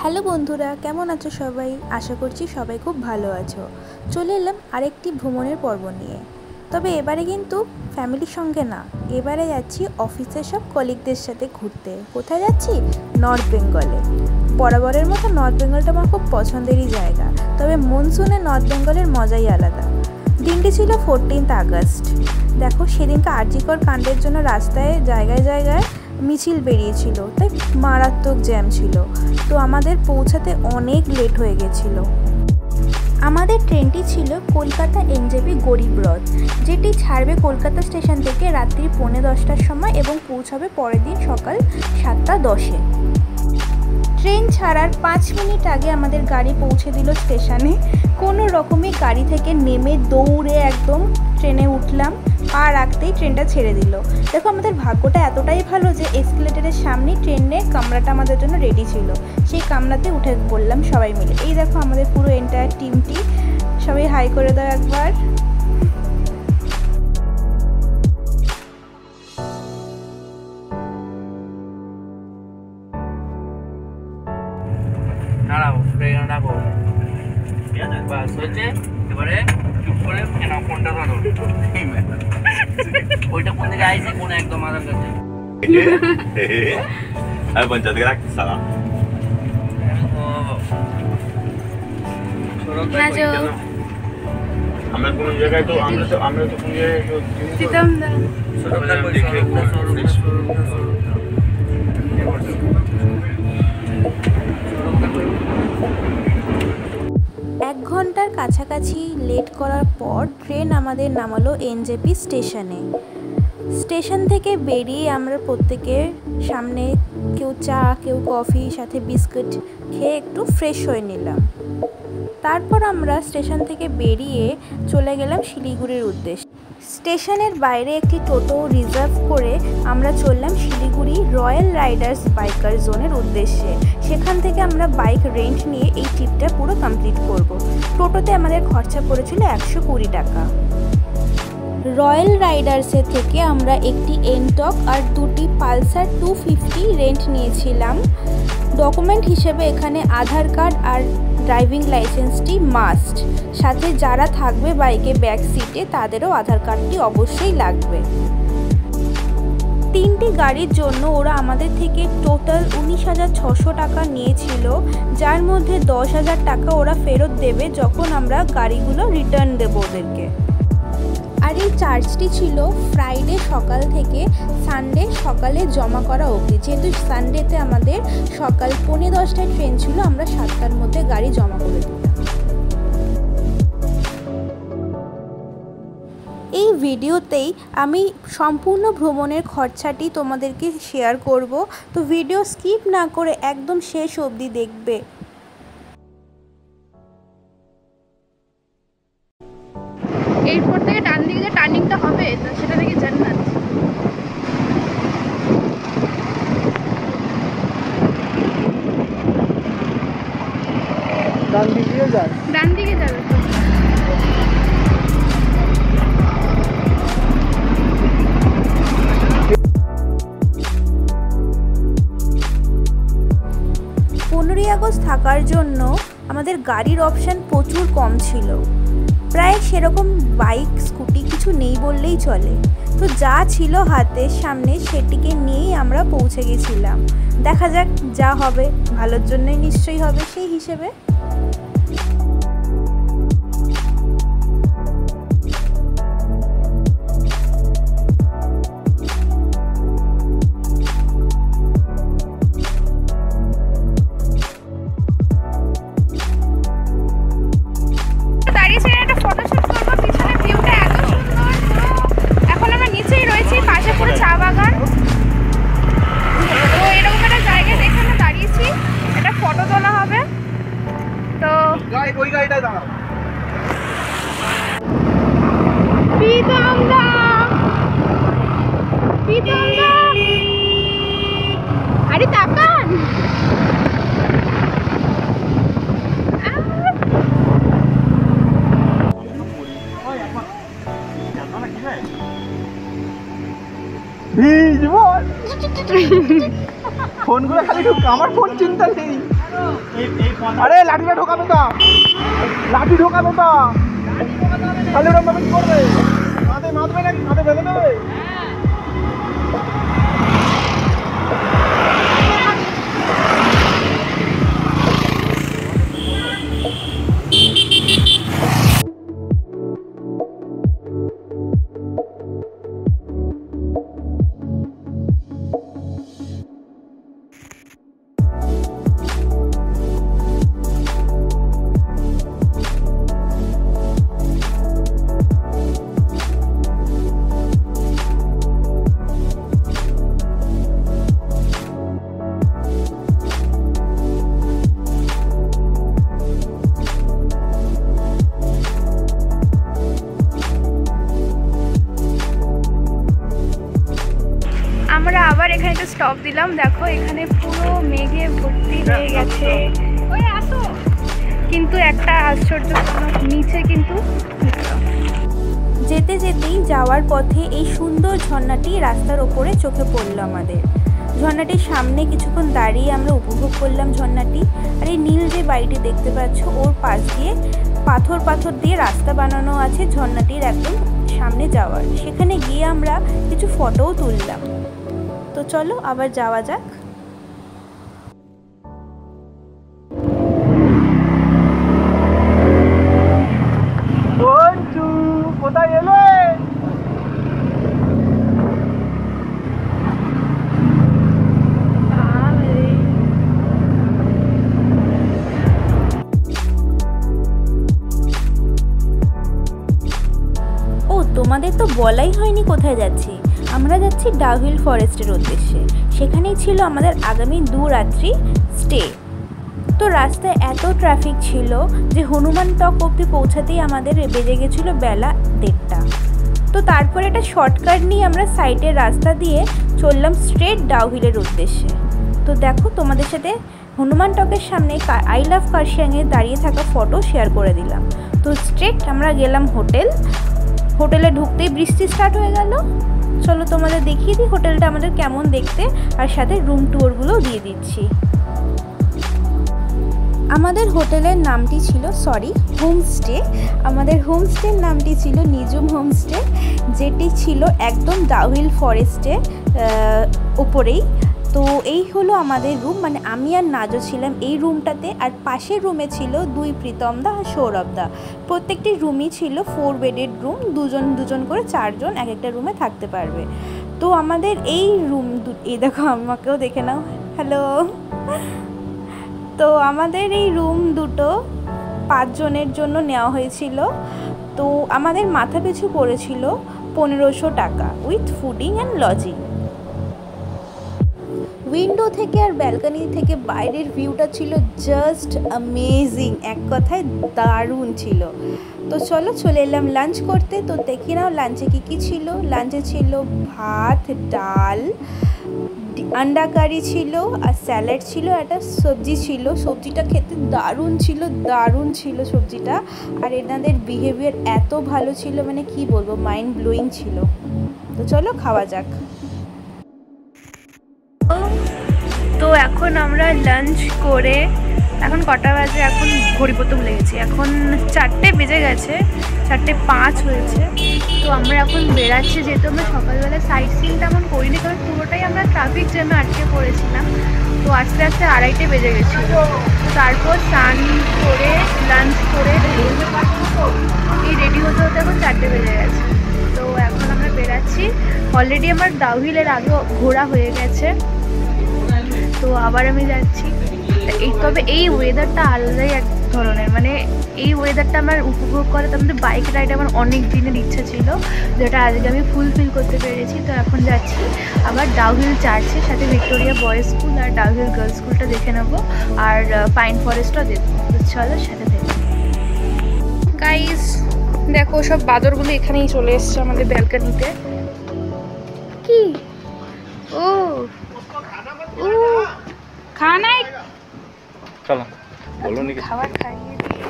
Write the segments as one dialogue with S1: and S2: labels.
S1: Hello বন্ধুরা, কেমন আছো সবাই? আশা করছি সবাই খুব ভালো আছো। চলে এলাম আরেকটি ভ্রমণের পর্ব নিয়ে। তবে এবারে কিন্তু ফ্যামিলির সঙ্গে না, এবারে যাচ্ছি অফিসের সব কলিগদের সাথে ঘুরতে। কোথায় যাচ্ছি? নর্থ বেঙ্গলে। বরাবরের মতো নর্থ বেঙ্গলটা আমার খুব পছন্দেরই জায়গা। তবে মনসুনে নর্থ বেঙ্গলের মজাই আলাদা। দিনটি ছিল 14 আগস্ট। দেখো, সেদিনকে আরজিকর কাণ্ডের জন্য রাস্তায় জায়গায় জায়গায় মিছিল বেরিয়েছিল, তাই মারাত্মক জ্যাম ছিল। তো আমাদের পৌঁছাতে অনেক লেট হয়ে গেছিল। আমাদের ট্রেনটি ছিল কলকাতা এনজেপি গরিব রথ, যেটি ছাড়বে কলকাতা স্টেশন থেকে রাত্রি 10:45টার সময় এবং পৌঁছাবে পরের দিন সকাল 7:10-এ। ট্রেন ছাড়ার 5 মিনিট আগে আমাদের গাড়ি পৌঁছে দিল স্টেশনে। কোনো রকমে গাড়ি থেকে নেমে দৌড়ে একদম ট্রেনে উঠলাম, পা রাখতেই ট্রেনটা ছেড়ে দিল। দেখো, আমাদের ভাগ্যটা এতটাই ভালো যে এসকেলেটরের সামনেই ট্রেনের কামরাটা আমাদের জন্য রেডি ছিল। সেই কামরাতে উঠে পড়লাম সবাই মিলে। এই দেখো আমাদের পুরো এন্টায়ার টিমটি। সবাই হাই করে দাও একবার।
S2: আমরা কোন জায়গায় তো আমরা তো কোন জায়গায়
S1: এক ঘন্টার কাছাকাছি লেট করার পর ট্রেন আমাদের নামালো এনজেপি স্টেশনে। স্টেশন থেকে বেরিয়ে আমরা প্রত্যেকে সামনে কেউ চা, কেউ কফি, সাথে বিস্কুট খেয়ে একটু ফ্রেশ হয়ে নিলাম। তারপর আমরা স্টেশন থেকে বেরিয়ে চলে গেলাম শিলিগুড়ির উদ্দেশ্যে। স্টেশনের বাইরে একটি টোটো রিজার্ভ করে আমরা চললাম শিলিগুড়ি রয়্যাল রাইডার্স বাইকার জোনের উদ্দেশ্যে। সেখান থেকে আমরা বাইক রেন্ট নিয়ে এই ট্রিপটা পুরো কমপ্লিট করব। টোটোতে আমাদের খরচা পড়েছিল 120 টাকা। রয়্যাল রাইডার্সের থেকে আমরা একটি এনটক আর দুটি পালসার 250 রেন্ট নিয়েছিলাম। ডকুমেন্ট হিসেবে এখানে আধার কার্ড আর ড্রাইভিং লাইসেন্সটি মাস্ট। সাথে যারা থাকবে বাইকে ব্যাক সিটে তাদেরও আধার কার্ডটি অবশ্যই লাগবে। 3টি গাড়ির জন্য ওরা আমাদের থেকে টোটাল 19,600 টাকা নিয়েছিল, যার মধ্যে 10,000 টাকা ওরা ফেরত দেবে যখন আমরা গাড়িগুলো রিটার্ন দেবো ওদেরকে। আর এই চার্জটি ছিল ফ্রাইডে সকাল থেকে সানডে সকালে জমা করা অবধি। যেহেতু সানডেতে আমাদের সকাল 10:45টায় ট্রেন ছিল, আমরা 7টার মধ্যে গাড়ি জমা করে দিলাম। এই ভিডিওতেই আমি সম্পূর্ণ ভ্রমণের খরচাটি তোমাদেরকে শেয়ার করব, তো ভিডিও স্কিপ না করে একদম শেষ অবধি দেখবে।
S3: এরপর থেকে ডান দিকে যে টার্নিংটা হবে সেটা থেকে জান্নাত।
S4: ডান দিকে যাবে তো।
S1: আগস্ট থাকার জন্য আমাদের গাড়ির অপশান প্রচুর কম ছিল। প্রায় সেরকম বাইক স্কুটি কিছু নেই বললেই চলে। তো যা ছিল হাতের সামনে সেটিকে নিয়েই আমরা পৌঁছে গেছিলাম। দেখা যাক, যা হবে ভালোর জন্যই নিশ্চয়ই হবে সেই হিসেবে।
S3: আরে তাকান,
S4: ফোনগুলো খালি আমার ফোন চিন্তা নেই।
S5: আরে লাঠিটা ঢোকাবে তো, লাঠি ঢোকাবে তো, তাহলে ওরা কি করবে? মাথে মারবে নাকি? মাথে ফেলে দেবে?
S3: আমরা আবার এখানে একটা স্টপ দিলাম। দেখো এখানে পুরো মেঘে ভর্তি হয়ে গেছে, ওই আসো, কিন্তু একটা আশ্চর্য নিচে কিন্তু
S1: যেতে যেতেই যাওয়ার পথে এই সুন্দর ঝর্ণাটি রাস্তার ওপরে চোখে পড়লো আমাদের। ঝর্ণাটির সামনে কিছুক্ষণ দাঁড়িয়ে আমরা উপভোগ করলাম ঝর্ণাটি। আর এই নীল যে বাড়িটি দেখতে পাচ্ছ, ওর পাশ দিয়ে পাথর দিয়ে রাস্তা বানানো আছে ঝর্ণাটির একদম সামনে যাওয়ার। সেখানে গিয়ে আমরা কিছু ফটোও তুললাম। তো চলো আবার যাওয়া যাক।
S5: কোথায় এলে?
S1: ও, তোমাদের তো বলাই হয়নি কোথায় যাচ্ছি। আমরা যাচ্ছি ডাউহিল ফরেস্টের উদ্দেশ্যে। সেখানেই ছিল আমাদের আগামী 2 রাত্রি স্টে। তো রাস্তায় এত ট্রাফিক ছিল যে হনুমান টক অবধি পৌঁছাতেই আমাদের বেজে গেছিলো বেলা 1:30টা। তো তারপরে একটা শর্টকাট নিয়ে আমরা সাইডের রাস্তা দিয়ে চললাম স্ট্রেট ডাউহিলের উদ্দেশ্যে। তো দেখো, তোমাদের সাথে হনুমান টকের সামনে আই লাভ কার্শিয়াংয়ে দাঁড়িয়ে থাকা ফটো শেয়ার করে দিলাম। তো স্ট্রেট আমরা গেলাম হোটেলে ঢুকতেই বৃষ্টি স্টার্ট হয়ে গেল। চলো তোমাদের দেখিয়ে দিই হোটেলটা আমাদের কেমন দেখতে, আর সাথে রুম ট্যুরগুলোও দিয়ে দিচ্ছি। আমাদের হোটেলের নামটি ছিল হোমস্টে। আমাদের হোমস্টের নামটি ছিল নিজুম হোমস্টে, যেটি ছিল একদম ডাউহিল ফরেস্টে উপরেই। তো এই হলো আমাদের রুম, মানে আমি আর নাজো ছিলাম এই রুমটাতে। আর পাশের রুমে ছিল 2 প্রীতমদা আর সৌরভদা। প্রত্যেকটি রুমই ছিল 4 বেডেড রুম, দুজন করে 4 জন এক একটা রুমে থাকতে পারবে। তো আমাদের এই রুম এই দেখো, আমাকেও দেখে নাও, হ্যালো। তো আমাদের এই রুম দুটো 5 জনের জন্য নেওয়া হয়েছিল। তো আমাদের মাথা পিছু পড়েছিল 1500 টাকা with fooding and lodging. Window থেকে আর ব্যালকনি থেকে বাইরের ভিউটা ছিল জাস্ট অ্যামেজিং, এক কথায় দারুণ ছিল। তো চলে এলাম লাঞ্চ করতে। তো দেখি নাও লাঞ্চে কী ছিল। লাঞ্চে ছিল ভাত, ডাল, আন্ডা কারি ছিল, আর স্যালাড ছিল, একটা সবজি ছিল। সবজিটা খেতে দারুণ ছিল সবজিটা। আর এনাদের বিহেভিয়ার এত ভালো ছিল, মানে কি বলবো, মাইন্ড ব্লোয়িং ছিল। তো চলো খাওয়া যাক।
S3: তো এখন আমরা লাঞ্চ করে, এখন কটা বাজে, এখন ঘড়ি প্রথম লেগেছে, এখন 4টে বেজে গেছে, 4:05 হয়েছে। তো আমরা এখন বেরাচ্ছি, যেহেতু আমরা সকালবেলা সাইট সিন তেমন করিনি, কারণ পুরোটাই আমরা ট্রাফিক জ্যামে আটকে পড়েছিলাম। তো আস্তে আস্তে 2:30 বেজে গেছিলো। তারপর স্নান করে লাঞ্চ করে এই রেডি হতে এখন 4টে বেজে গেছে। তো এখন আমরা বেরাচ্ছি। অলরেডি আমার ডাউহিলের আগে ঘোরা হয়ে গেছে, তো আবার আমি যাচ্ছি। তবে এই ওয়েদারটা আলাদাই এক ধরনের, মানে এই ওয়েদারটা আমার উপভোগ করা, তার মধ্যে বাইক রাইড আমার অনেক দিনের ইচ্ছা ছিল, যেটা আজকে আমি ফুলফিল করতে পেরেছি। তো এখন যাচ্ছি আবার ডাউহিল চার্চের সাথে ভিক্টোরিয়া বয়েজ স্কুল আর ডাউহিল গার্লস স্কুলটা দেখে নেবো, আর পাইন ফরেস্টও দেখবো। তো চলো সাথে দেখো গাইস। দেখো সব বাদরগুলো এখানেই চলে এসছে আমাদের ব্যালকনিতে। কি ও খানায় খাবার খাইয়ে দিয়ে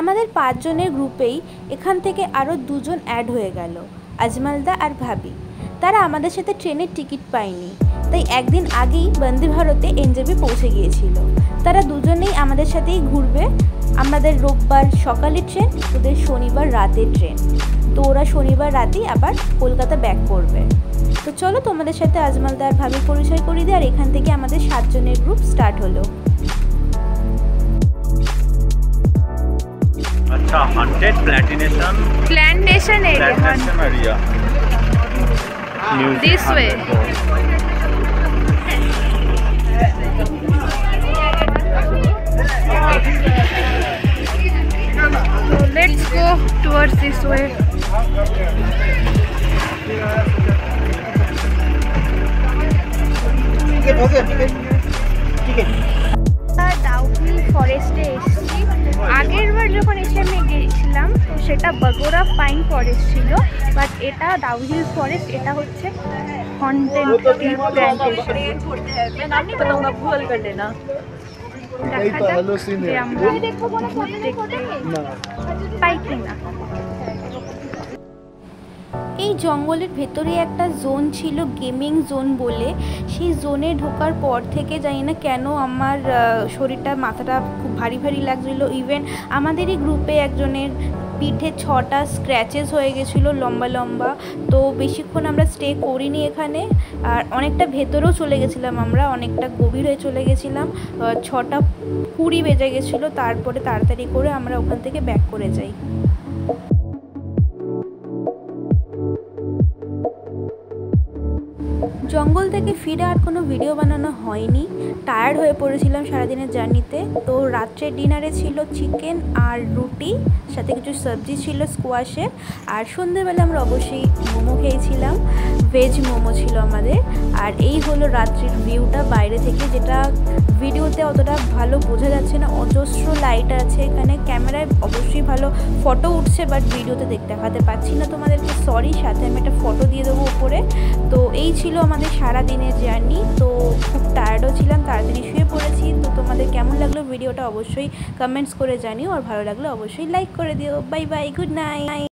S1: আমাদের 5 জনের গ্রুপেই এখান থেকে আরও 2 জন অ্যাড হয়ে গেল, আজমালদা আর ভাবি। তারা আমাদের সাথে ট্রেনের টিকিট পায়নি, তাই একদিন আগেই বন্দে ভারতে এনজেপি পৌঁছে গিয়েছিল। তারা দুজনেই আমাদের সাথেই ঘুরবে। আমাদের রোববার সকালে ট্রেন, ওদের শনিবার রাতের ট্রেন। তো ওরা শনিবার রাতেই আবার কলকাতা ব্যাক করবে। তো চলো তোমাদের সাথে আজমলদার ভাবির পরিচয় করিয়ে দিই। আর এখান থেকে আমাদের 7 জনের গ্রুপ স্টার্ট হলো।
S2: अच्छा 100 plantation
S3: area.
S2: Area
S3: This way. So let's go towards this way. Dowhill ফরেস্টে এসেছি। আগের বার যখন এসে আমি গিয়েছিলাম তো সেটা বগোরা পাইন ফরেস্ট ছিল, বাট এটা ডাউহিল ফরেস্ট, এটা হচ্ছে হন্টেড প্ল্যান্টেশন। দেখা যাক যে আমরা দেখতে পাই কিনা।
S1: এই জঙ্গলের ভেতরে একটা জোন ছিল, গেমিং জোন বলে। সেই জোনে ঢোকার পর থেকে জানি না কেন আমার শরীরটা, মাথাটা খুব ভারী ভারী লাগছিলো। ইভেন আমাদেরই গ্রুপে একজনের পিঠে 6টা স্ক্র্যাচেস হয়ে গেছিলো লম্বা লম্বা। তো বেশিক্ষণ আমরা স্টে করিনি এখানে, আর অনেকটা ভেতরেও চলে গেছিলাম আমরা, অনেকটা গভীর হয়ে চলে গেছিলাম। 6:20 বেজে গেছিলো। তারপরে তাড়াতাড়ি করে আমরা ওখান থেকে ব্যাক করে যাই। জঙ্গল থেকে ফিরে আর কোনো ভিডিও বানানো হয়নি, টায়ার্ড হয়ে পড়েছিলাম সারাদিনের জার্নিতে। তো রাত্রে ডিনারে ছিল চিকেন আর রুটি, সাথে কিছু সবজি ছিল স্কোয়াশের। আর সন্ধ্যেবেলা আমরা অবশ্যই মোমো খেয়েছিলাম, ভেজ মোমো ছিল আমাদের। আর এই হলো রাত্রির ভিউটা বাইরে থেকে, যেটা ভিডিওতে অতটা ভালো বোঝা যাচ্ছে না। অজস্র লাইট আছে এখানে, ক্যামেরায় অবশ্যই ভালো ফটো উঠছে, বাট ভিডিওতে দেখাতে পাচ্ছি না তোমাদেরকে, সরি। সাথে আমি একটা ফটো দিয়ে দেবো উপরে। তো এই ছিল আমাদের সারা দিনের জার্নি। তো খুব টায়ার্ডও ছিলাম, তাড়াতাড়ি শুয়ে পড়েছি। তো তোমাদের কেমন লাগলো ভিডিওটা অবশ্যই কমেন্টস করে জানিও, আর ভালো লাগলে অবশ্যই লাইক করে দিও। Bye bye, good night.